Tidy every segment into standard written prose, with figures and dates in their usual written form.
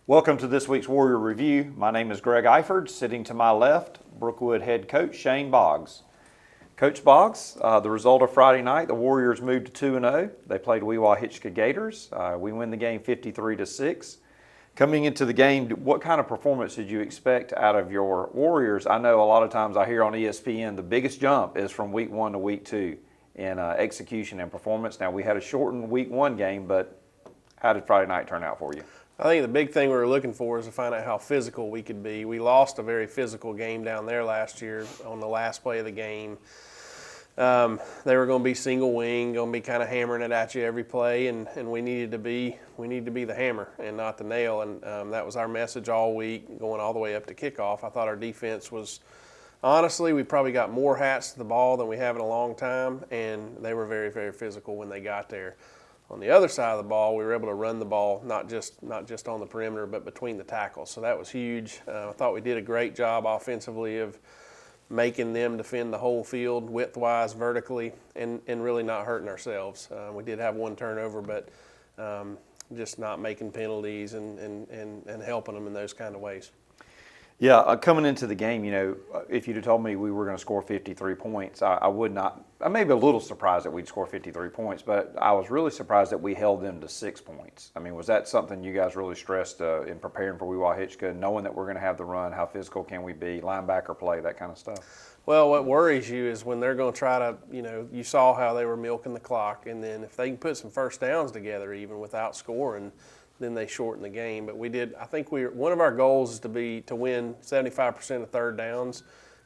Welcome to this week's Warrior Review. My name is Greg Eiford. Sitting to my left, Brookwood head coach Shane Boggs. Coach Boggs, the result of Friday night, the Warriors moved to 2-0. They played Wewahitchka Gators. We win the game 53-6. Coming into the game, what kind of performance did you expect out of your Warriors? I know a lot of times I hear on ESPN the biggest jump is from week 1 to week 2 in execution and performance. Now, we had a shortened week 1 game, but how did Friday night turn out for you? I think the big thing we were looking for is to find out how physical we could be. We lost a very physical game down there last year on the last play of the game. They were going to be single wing, going to be kind of hammering it at you every play, and we needed to be the hammer and not the nail. And that was our message all week, going all the way up to kickoff. I thought our defense was, honestly, we probably got more hats to the ball than we have in a long time, and they were very, very physical when they got there. On the other side of the ball, we were able to run the ball, not just on the perimeter, but between the tackles. So that was huge. I thought we did a great job offensively of making them defend the whole field, width-wise, vertically, and really not hurting ourselves. We did have one turnover, but just not making penalties and helping them in those kind of ways. Yeah, coming into the game, if you'd have told me we were going to score 53 points, I would not. I may be a little surprised that we'd score 53 points, but I was really surprised that we held them to 6 points. I mean, was that something you guys really stressed in preparing for Wewahitchka, knowing that we're going to have the run, how physical can we be, linebacker play, that kind of stuff? Well, what worries you is when they're going to try to, you saw how they were milking the clock, and then if they can put some first downs together even without scoring, then they shorten the game. But we did. I think one of our goals is to win 75% of third downs.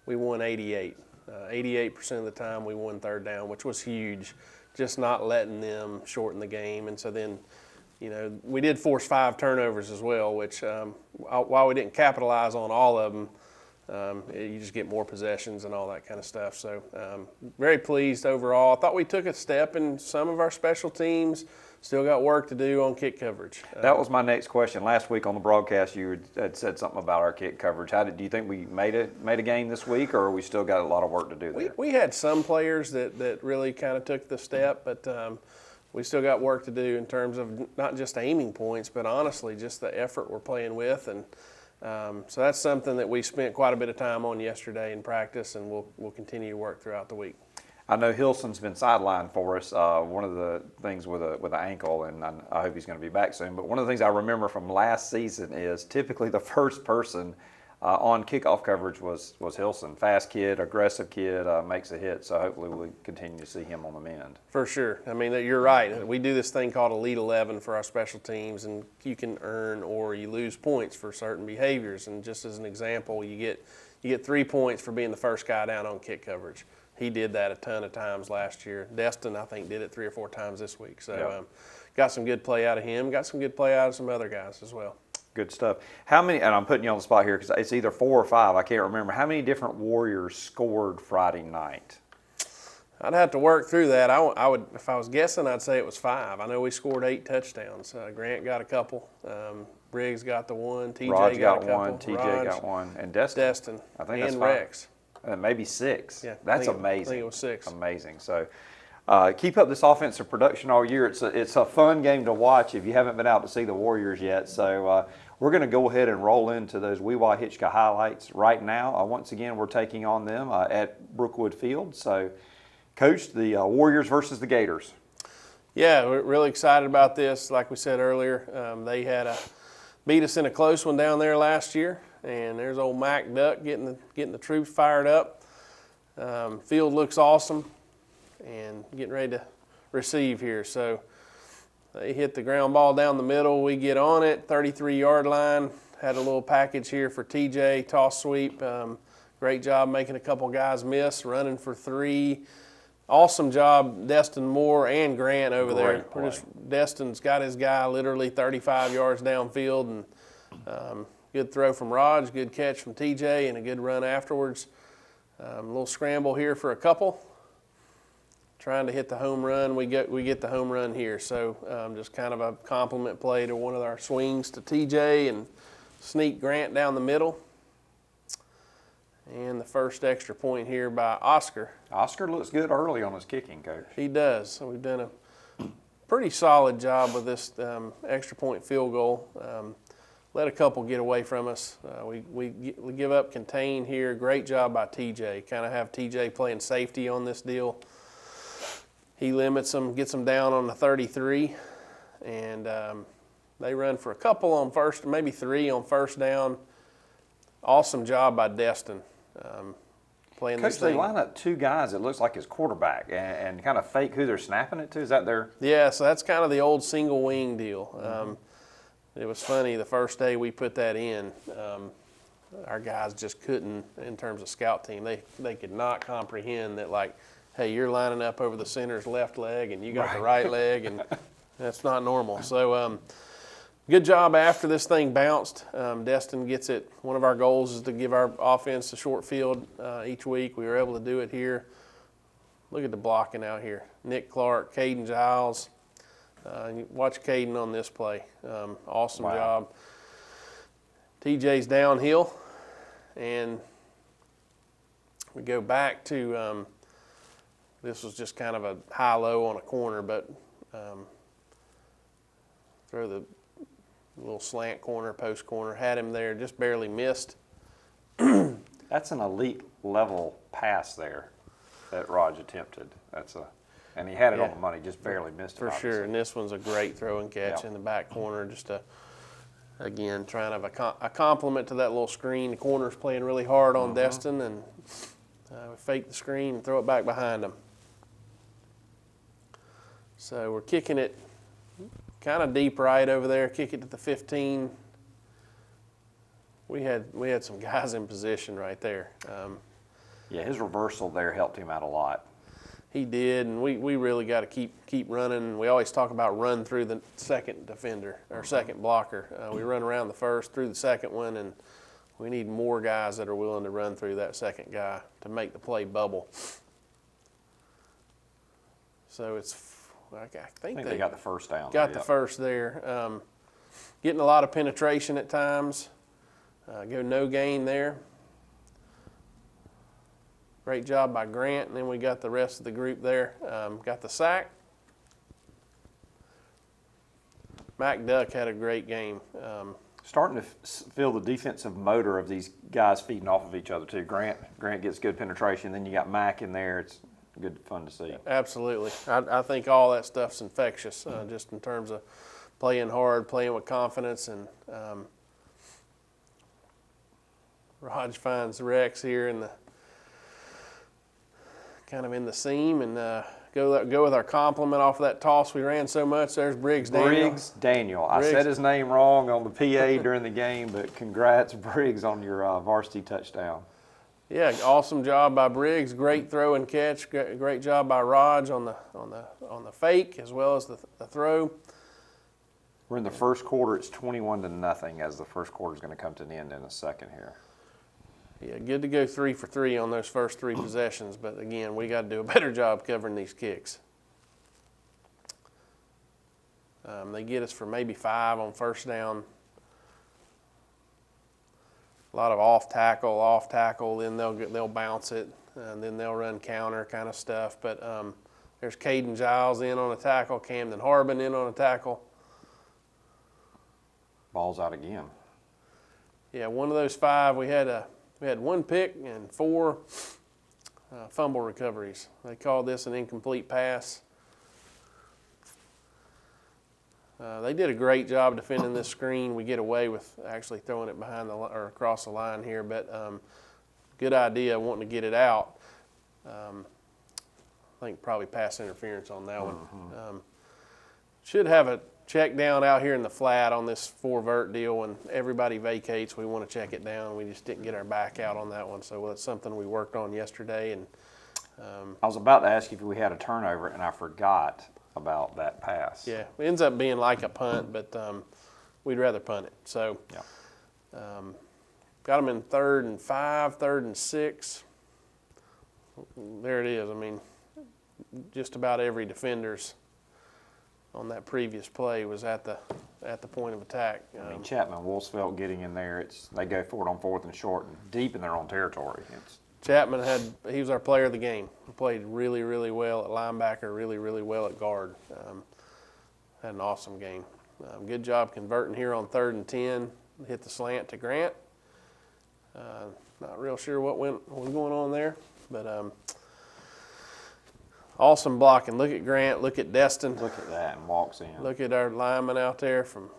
We won 88. 88% of the time we won third down, which was huge. Just not letting them shorten the game. And so then, we did force 5 turnovers as well, which while we didn't capitalize on all of them, you just get more possessions and all that kind of stuff. So very pleased overall. I thought we took a step in some of our special teams. Still got work to do on kick coverage. That was my next question. Last week on the broadcast, you had said something about our kick coverage. Do you think we made a game this week, or we still got a lot of work to do there? We had some players that really kind of took the step, but we still got work to do in terms of not just aiming points, but honestly just the effort we're playing with. And so that's something that we spent quite a bit of time on yesterday in practice, and we'll continue to work throughout the week. I know Hilson's been sidelined for us. One of the things with an ankle, and I hope he's going to be back soon. But one of the things I remember from last season is typically the first person on kickoff coverage was Hilson. Fast kid, aggressive kid, makes a hit. So hopefully we continue to see him on the mend. For sure. I mean, you're right. We do this thing called Elite 11 for our special teams, and you can earn or you lose points for certain behaviors. And just as an example, you get 3 points for being the first guy down on kick coverage. He did that a ton of times last year. Destin, I think, did it 3 or 4 times this week. So got some good play out of him. Got some good play out of some other guys as well. Good stuff. How many, and I'm putting you on the spot here because it's either 4 or 5, I can't remember. How many different Warriors scored Friday night? I'd have to work through that. I would, if I was guessing, I'd say it was 5. I know we scored 8 touchdowns. Grant got a couple. Briggs got the one. TJ Raj got a couple. One. TJ got one. And Destin. I think that's 5. Rex. Maybe 6. Yeah, that's amazing. I think it was 6. Amazing. So keep up this offensive production all year. It's a fun game to watch if you haven't been out to see the Warriors yet. So we're going to go ahead and roll into those Wewahitchka highlights right now. Once again, we're taking on them at Brookwood Field. So, Coach, the Warriors versus the Gators. Yeah, we're really excited about this. Like we said earlier, they had beat us in a close one down there last year. And there's old Mac Duck getting the troops fired up. Field looks awesome and getting ready to receive here. So they hit the ground ball down the middle. We get on it, 33-yard line. Had a little package here for TJ, toss sweep. Great job making a couple guys miss, running for 3. Awesome job, Destin Moore and Grant over there. Destin's got his guy literally 35 yards downfield, and good throw from Raj, good catch from TJ, and a good run afterwards. A little scramble here for a couple. Trying to hit the home run. We get the home run here. So just kind of a compliment play to one of our swings to TJ and sneak Grant down the middle. And the first extra point here by Oscar. Oscar looks good early on his kicking, Coach. He does. So we've done a pretty solid job with this extra point field goal. let a couple get away from us. We give up contain here. Great job by TJ. Kind of have TJ playing safety on this deal. He limits them, gets them down on the 33, and they run for a couple on first, maybe 3 on first down. Awesome job by Destin. Playing Coach, this thing. they line up 2 guys, it looks like it's quarterback, and kind of fake who they're snapping it to. Is that their? Yeah, so that's kind of the old single wing deal. It was funny, the first day we put that in, our guys just couldn't, in terms of scout team, they could not comprehend that, like, hey, you're lining up over the center's left leg and you got the right leg, and that's not normal. So good job after this thing bounced. Destin gets it. One of our goals is to give our offense a short field each week. We were able to do it here. Look at the blocking out here. Nick Clark, Caden Giles. Watch Caden on this play. Awesome job. TJ's downhill, and we go back to this was just kind of a high-low on a corner, but throw the little slant corner, post corner, had him there, just barely missed. That's an elite level pass there that Raj attempted. And he had it on the money, just barely missed it. For sure, and this one's a great throw and catch in the back corner. Just again, trying to have a compliment to that little screen. The corner's playing really hard on Destin, and we fake the screen and throw it back behind him. So we're kicking it kind of deep right over there, kick it to the 15. We had some guys in position right there. Yeah, his reversal there helped him out a lot. He did, and we really got to keep running. We always talk about run through the second defender or second blocker. We run around the first, through the second one, and we need more guys that are willing to run through that second guy to make the play bubble. So I think they got the first down. Got the first there. Getting a lot of penetration at times. Go no gain there. Great job by Grant, and then we got the rest of the group there. Got the sack. Mac Duck had a great game. Starting to feel the defensive motor of these guys feeding off of each other too. Grant gets good penetration. Then you got Mac in there. It's good fun to see. Absolutely. I think all that stuff's infectious, just in terms of playing hard, playing with confidence, and Raj finds Rex here in the kind of in the seam, and go with our compliment off of that toss we ran so much. There's Briggs Daniel. I said his name wrong on the PA during the game, but congrats, Briggs, on your varsity touchdown. Yeah, awesome job by Briggs. Great throw and catch. Great job by Raj on the fake as well as the throw. We're in the first quarter. It's 21-0 as the first quarter is going to come to an end in a second here. Yeah, good to go 3 for 3 on those first 3 possessions, but again, we got to do a better job covering these kicks. They get us for maybe 5 on first down. A lot of off tackle, then they'll bounce it, and then they'll run counter kind of stuff. But there's Caden Giles in on a tackle, Camden Harbin in on a tackle. Ball's out again. Yeah, one of those 5, we had 1 pick and 4 fumble recoveries. They called this an incomplete pass. They did a great job defending this screen. We get away with actually throwing it behind or across the line here, but good idea wanting to get it out. I think probably pass interference on that one. Should have a check down out here in the flat on this 4-vert deal. When everybody vacates, we want to check it down. We just didn't get our back out on that one, so that's something we worked on yesterday. And I was about to ask you if we had a turnover, and I forgot about that pass. Yeah, it ends up being like a punt, but we'd rather punt it. So got them in 3rd and 5, 3rd and 6. There it is. I mean, just about every defender's on that previous play was at the point of attack. I mean, Chapman, Wolfsfeld getting in there. They go for it on 4th and short and deep in their own territory. Chapman he was our player of the game. He played really, really well at linebacker, really, really well at guard. Had an awesome game. Good job converting here on 3rd and 10. hit the slant to Grant. Not real sure what was going on there, but awesome blocking. Look at Grant, look at Destin. Look at that, and walks in. Look at our lineman out there from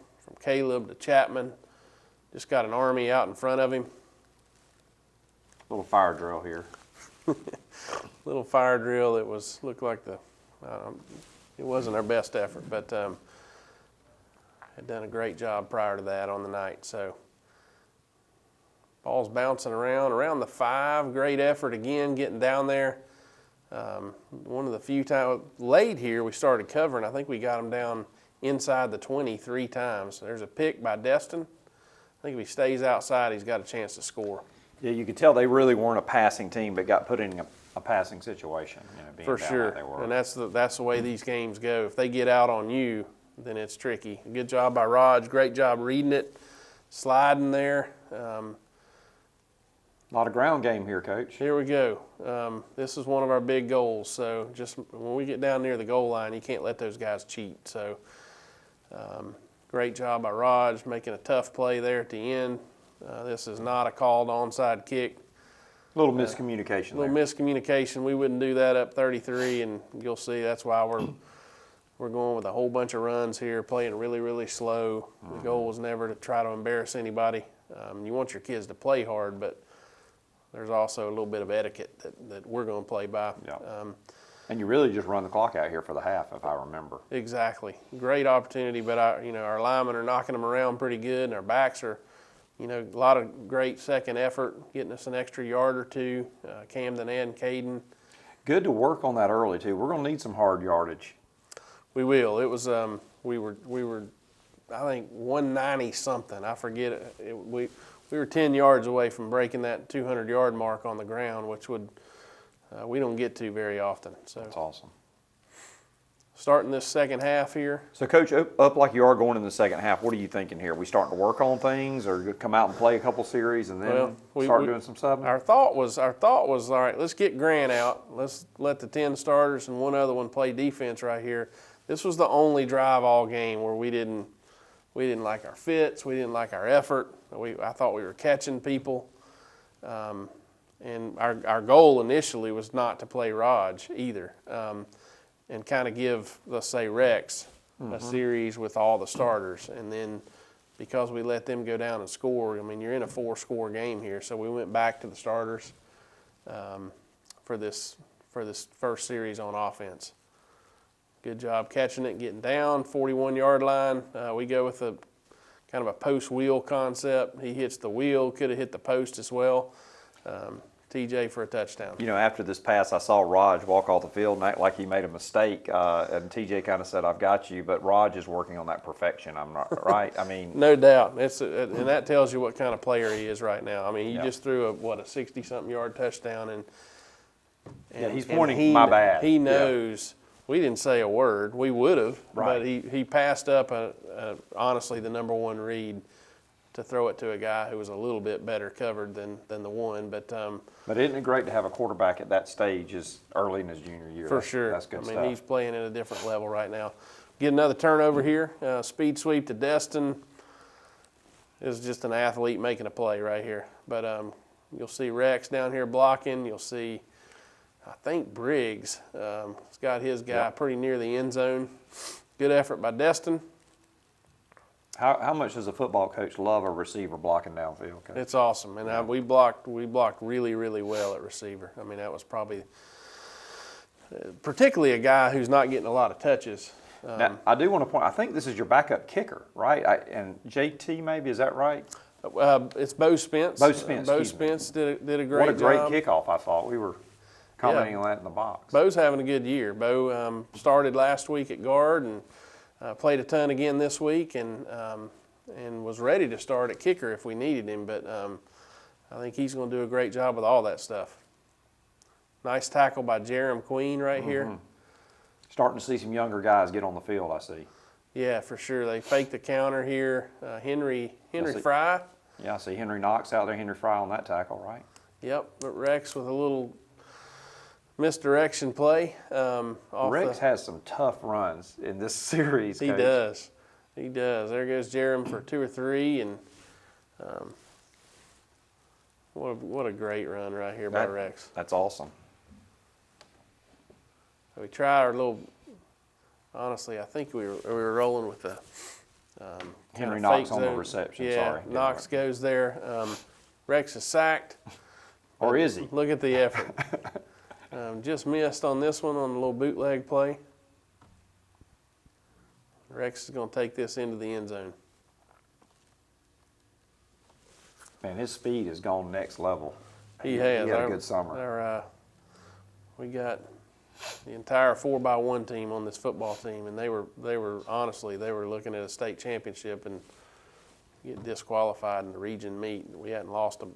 Caleb to Chapman. Just got an army out in front of him. Little fire drill here. Little fire drill that looked like it wasn't our best effort, but had done a great job prior to that on the night. So ball's bouncing around the 5. Great effort again, getting down there. One of the few times late here we started covering. I think we got them down inside the 20 3 times. There's a pick by Destin. I think if he stays outside, he's got a chance to score. Yeah, you could tell they really weren't a passing team, but got put in a passing situation. Being For down sure, like they were. and that's the way these games go. If they get out on you, then it's tricky. Good job by Raj. Great job reading it, sliding there. A lot of ground game here, Coach. Here we go. This is one of our big goals. So just when we get down near the goal line, you can't let those guys cheat. So great job by Raj making a tough play there at the end. This is not a called onside kick. A little miscommunication there. Little miscommunication. We wouldn't do that up 33, and you'll see that's why we're going with a whole bunch of runs here, playing really, really slow. The goal was never to try to embarrass anybody. You want your kids to play hard, but there's also a little bit of etiquette that we're going to play by. Yeah. And you really just run the clock out here for the half, if I remember. Exactly. Great opportunity, but our linemen are knocking them around pretty good, and our backs are, a lot of great second effort, getting us an extra yard or two. Camden and Caden. Good to work on that early too. We're going to need some hard yardage. We will. It was we were I think 190 something. I forget it. We were 10 yards away from breaking that 200-yard mark on the ground, which we don't get to very often. So that's awesome. Starting this second half here. So, Coach, up like you are going in the second half, what are you thinking here? We starting to work on things, or come out and play a couple series and then start doing some subbing? Our thought was, all right, let's get Grant out. Let's let the 10 starters and one other one play defense right here. This was the only drive all game where we didn't like our fits, we didn't like our effort. I thought we were catching people. And our goal initially was not to play Raj either. And kind of give, let's say, Rex a series with all the starters. And then because we let them go down and score, you're in a 4-score game here. So we went back to the starters for this first series on offense. Good job catching it, getting down, 41-yard line. We go with a kind of a post wheel concept. He hits the wheel, could have hit the post as well. TJ for a touchdown. After this pass, I saw Raj walk off the field and act like he made a mistake, and TJ kind of said, "I've got you," but Raj is working on that perfection. I'm not right. No doubt. And that tells you what kind of player he is right now. He just threw a 60-something yard touchdown, and he's pointing my bad. He knows. We didn't say a word. We would have, right. But he passed up honestly the number one read to throw it to a guy who was a little bit better covered than the one. But isn't it great to have a quarterback at that stage as early in his junior year? For sure. That's good stuff. He's playing at a different level right now. Get another turnover here. Speed sweep to Destin. Is just an athlete making a play right here. But you'll see Rex down here blocking. You'll see, I think, Briggs. He's got his guy pretty near the end zone. Good effort by Destin. How much does a football coach love a receiver blocking downfield, Coach? It's awesome, and we blocked really, really well at receiver. That was probably particularly a guy who's not getting a lot of touches. Now, I do want to point. I think this is your backup kicker, right? And JT, maybe, is that right? It's Bo Spence. Bo Spence. Bo Spence did a great job. What a great kickoff! I thought we were commenting on that in the box. Bo's having a good year. Bo started last week at guard and played a ton again this week, and was ready to start at kicker if we needed him. But I think he's going to do a great job with all that stuff. Nice tackle by Jerem Queen right here. Starting to see some younger guys get on the field, I see. Yeah, for sure. They faked the counter here. Henry Fry. Yeah, I see Henry Knox out there, Henry Fry on that tackle, right? Yep, but Rex with a little misdirection play. Rex has some tough runs in this series, He Coach. does. He does. There goes Jerem for 2 or 3, and What a great run right here by Rex. That's awesome. We tried our little. Honestly, I think we were rolling with the Henry kinda Knox fake on the zone. reception. Yeah, Sorry. Knox goes there. Rex is sacked. Or is he? Look at the effort. Just missed on this one on the little bootleg play. Rex is going to take this into the end zone. Man, his speed has gone next level. He has. He had a good summer. We got the entire 4x1 team on this football team, and they were honestly looking at a state championship and get disqualified in the region meet. We hadn't lost a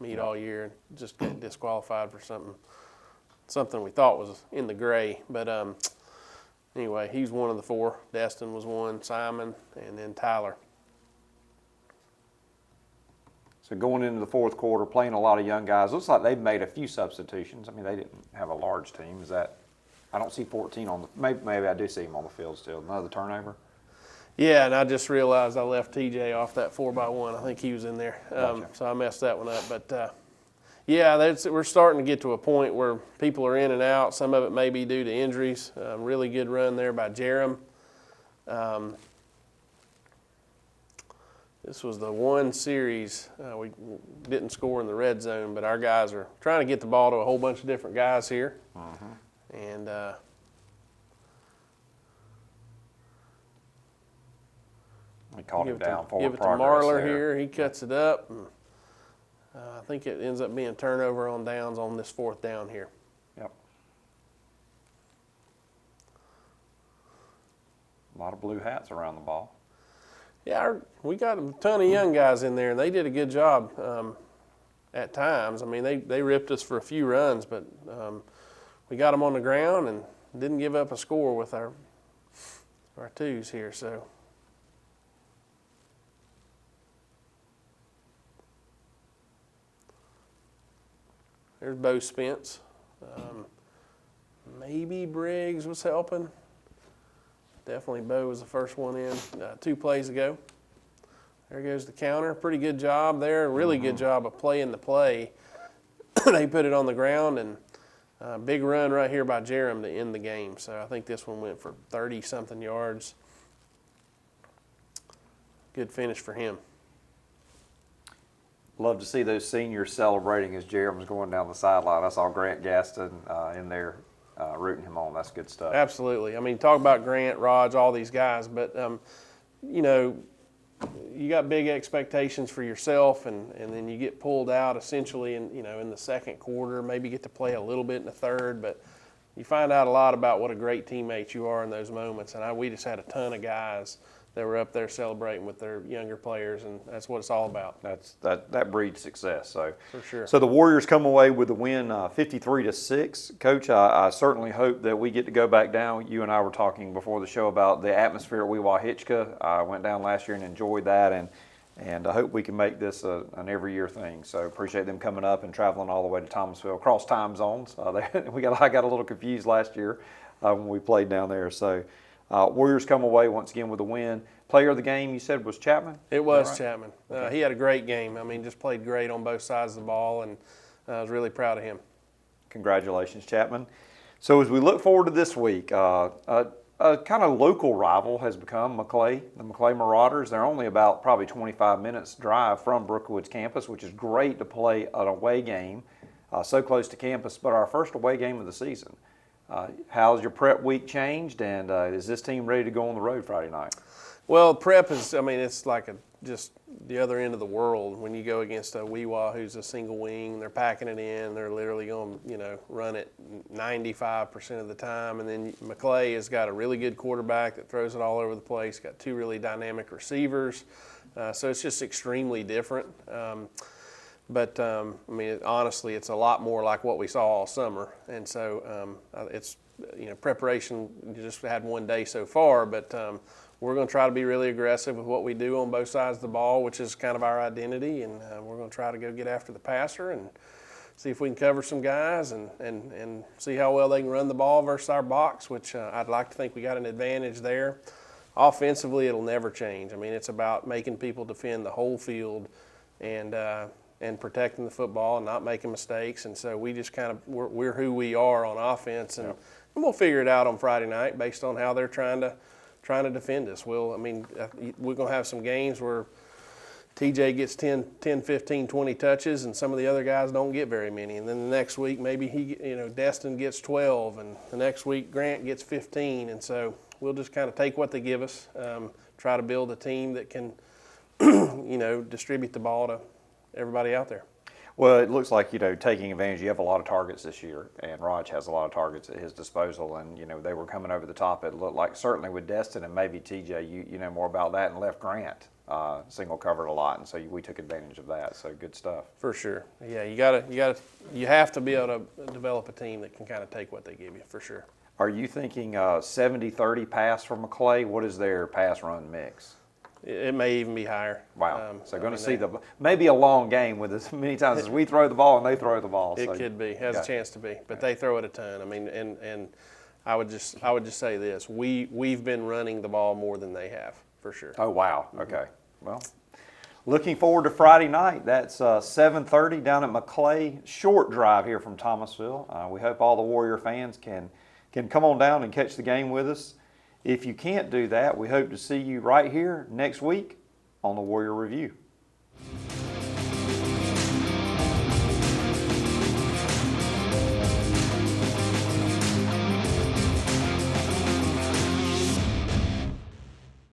meet all year, and just get disqualified for something we thought was in the gray. But anyway, he's one of the four. Destin was one, Simon, and then Tyler. So going into the fourth quarter, playing a lot of young guys, looks like they've made a few substitutions. I mean, they didn't have a large team. Is that? I don't see 14 on the. Maybe I do see him on the field still. Another turnover. Yeah, and I just realized I left TJ off that 4x1. I think he was in there, Gotcha. so I messed that one up. But yeah, we're starting to get to a point where people are in and out. Some of it may be due to injuries. Really good run there by Jerem. This was the one series we didn't score in the red zone, but our guys are trying to get the ball to a whole bunch of different guys here. And We caught him down forward give it to progress Marler there. here. He cuts it up. And, I think it ends up being turnover on downs on this fourth down here. Yep. A lot of blue hats around the ball. Yeah, we got a ton of young guys in there, and they did a good job at times. I mean, they ripped us for a few runs, but we got them on the ground and didn't give up a score with our twos here. So there's Bo Spence. Maybe Briggs was helping. Definitely Bo was the first one in 2 plays ago. There goes the counter. Pretty good job there. Really good job of playing the play. They put it on the ground, and big run right here by Jerem to end the game. So I think this one went for 30-something yards. Good finish for him. Love to see those seniors celebrating as Jerem's going down the sideline. I saw Grant Gaston in there rooting him on. That's good stuff. Absolutely. I mean, talk about Grant, Raj, all these guys, but you got big expectations for yourself, and then you get pulled out essentially in the second quarter. Maybe get to play a little bit in the third, but you find out a lot about what a great teammate you are in those moments. And we just had a ton of guys that were up there celebrating with their younger players, and that's what it's all about. That breeds success. So for sure. So the Warriors come away with the win, 53-6. Coach, I certainly hope that we get to go back down. You and I were talking before the show about the atmosphere at Wewahitchka. I went down last year and enjoyed that, and I hope we can make this an every year thing. So appreciate them coming up and traveling all the way to Thomasville across time zones. I got a little confused last year when we played down there. So. Warriors come away once again with a win. Player of the game, you said, was Chapman? It was right? Chapman. Okay. He had a great game. I mean, just played great on both sides of the ball, and I was really proud of him. Congratulations, Chapman. So as we look forward to this week, a kind of local rival has become Maclay, the Maclay Marauders. They're only about probably 25 minutes drive from Brookwood's campus, which is great to play an away game so close to campus, but our first away game of the season. How's your prep week changed, and is this team ready to go on the road Friday night? Well, prep is, it's like just the other end of the world when you go against a Wewah who's a single wing. They're packing it in. They're literally going to, run it 95% of the time. And then Maclay has got a really good quarterback that throws it all over the place, got 2 really dynamic receivers. So it's just extremely different. But honestly, it's a lot more like what we saw all summer, and so it's preparation. You just had one day so far, but we're going to try to be really aggressive with what we do on both sides of the ball, which is kind of our identity, and we're going to try to go get after the passer and see if we can cover some guys and see how well they can run the ball versus our box, which I'd like to think we got an advantage there. offensively, it'll never change. I mean, it's about making people defend the whole field and protecting the football and not making mistakes. And so we just we're who we are on offense, and we'll figure it out on Friday night based on how they're trying to defend us. We're going to have some games where TJ gets 10, 15, 20 touches, and some of the other guys don't get very many. And then the next week, maybe Destin gets 12, and the next week Grant gets 15. And so we'll just kind of take what they give us, try to build a team that can, distribute the ball to everybody out there. Well, it looks like, taking advantage, you have a lot of targets this year, and Raj has a lot of targets at his disposal, and, they were coming over the top, it looked like, certainly with Destin, and maybe TJ, you know more about that, and left Grant single covered a lot, and so we took advantage of that, so good stuff. For sure. Yeah, you have to be able to develop a team that can kind of take what they give you, for sure. Are you thinking 70-30 pass for McClay? What is their pass-run mix? It may even be higher. Wow. So going to see maybe a long game with as many times as we throw the ball and they throw the ball. It could be. Has a chance to be. But they throw it a ton. I mean, and I would just say this. We've been running the ball more than they have, for sure. Oh, wow. Okay. Well, looking forward to Friday night. That's 7:30 down at McClay. Short drive here from Thomasville. We hope all the Warrior fans can come on down and catch the game with us. If you can't do that, we hope to see you right here next week on the Warrior Review.